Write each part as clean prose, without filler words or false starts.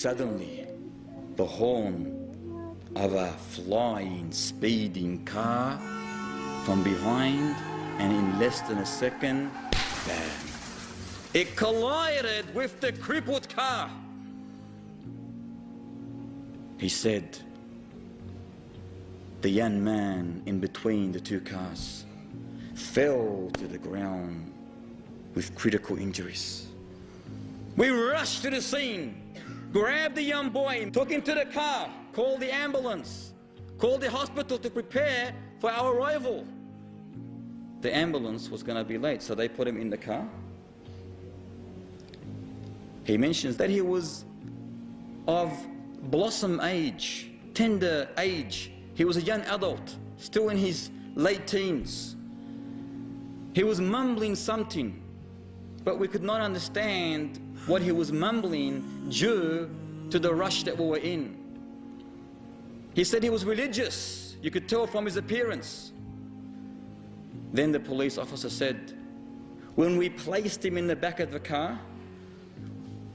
Suddenly, the horn of a flying, speeding car from behind, and in less than a second, bam! It collided with the crippled car. He said, the young man in between the two cars fell to the ground with critical injuries. We rushed to the scene, grabbed the young boy, took him to the car, called the ambulance, called the hospital to prepare for our arrival. The ambulance was going to be late, so they put him in the car. He mentions that he was of blossom age, tender age. He was a young adult, still in his late teens. He was mumbling something, but we could not understand what he was mumbling due to the rush that we were in. He said he was religious. You could tell from his appearance. Then the police officer said, when we placed him in the back of the car,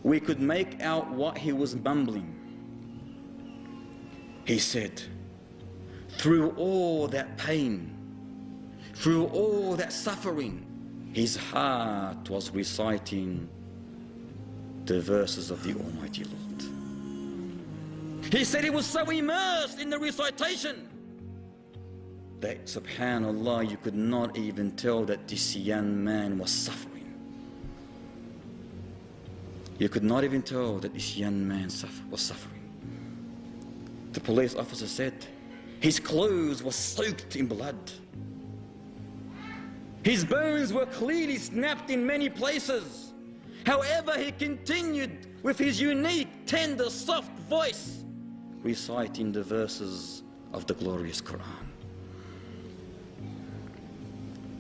we could make out what he was mumbling. He said, through all that pain, through all that suffering, his heart was reciting the verses of the Almighty Lord. He said he was so immersed in the recitation that, subhanallah, you could not even tell that this young man was suffering. You could not even tell that this young man was suffering. The police officer said his clothes were soaked in blood. His bones were clearly snapped in many places. However, he continued with his unique, tender, soft voice, reciting the verses of the glorious Quran.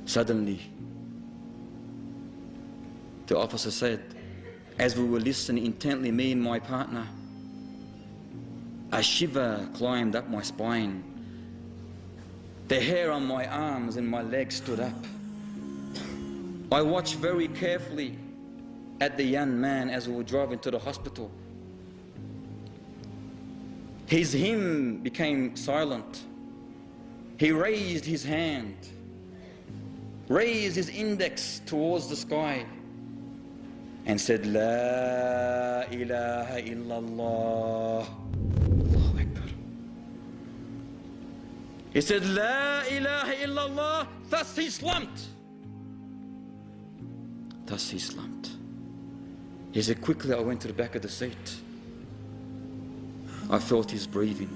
Suddenly, the officer said, as we were listening intently, me and my partner, a shiver climbed up my spine. The hair on my arms and my legs stood up. I watched very carefully at the young man as we were driving to the hospital. His hymn became silent. He raised his hand, raised his index towards the sky, and said, La ilaha illallah. Allahu Akbar. He said, La ilaha illallah. Thus he slumped. Thus he slumped. He said, quickly I went to the back of the seat. I felt his breathing.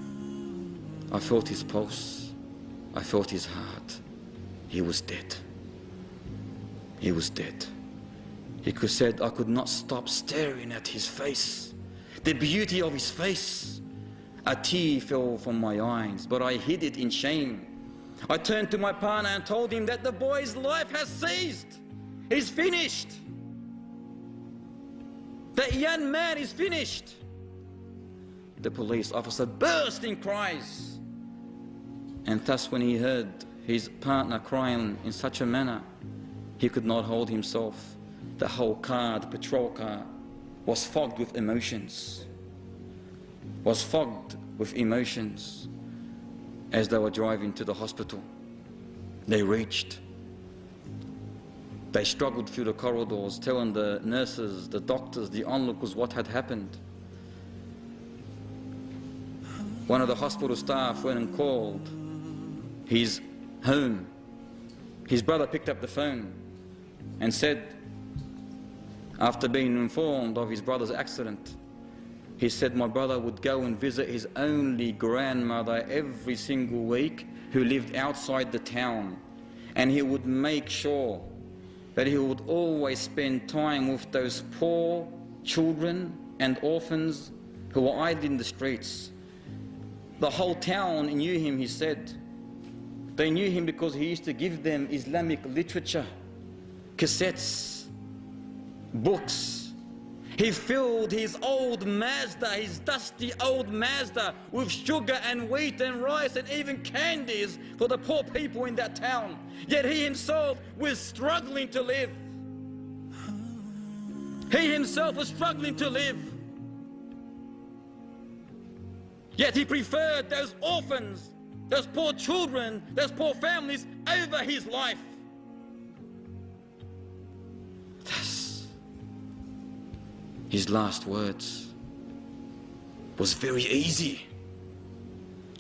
I felt his pulse. I felt his heart. He was dead. He was dead. He said, I could not stop staring at his face, the beauty of his face. A tear fell from my eyes, but I hid it in shame. I turned to my partner and told him that the boy's life has ceased. He's finished. That young man is finished. The police officer burst in cries. And thus when he heard his partner crying in such a manner, he could not hold himself. The whole car, the patrol car, was fogged with emotions. Was fogged with emotions as they were driving to the hospital. They reached. They struggled through the corridors, telling the nurses, the doctors, the onlookers what had happened. One of the hospital staff went and called his home. His brother picked up the phone and said, after being informed of his brother's accident, he said my brother would go and visit his only grandmother every single week who lived outside the town, and he would make sure that he would always spend time with those poor children and orphans who were idle in the streets. The whole town knew him, he said. They knew him because he used to give them Islamic literature, cassettes, books. He filled his old Mazda, his dusty old Mazda, with sugar and wheat and rice and even candies for the poor people in that town. Yet he himself was struggling to live. He himself was struggling to live. Yet he preferred those orphans, those poor children, those poor families over his life. Thus, his last words was very easy.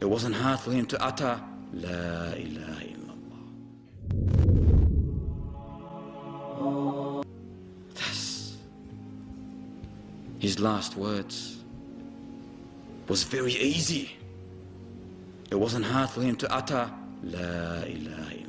It wasn't hard for him to utter, La ilaha illallah. Thus, his last words was very easy. It wasn't hard for him to utter, La ilaha illallah.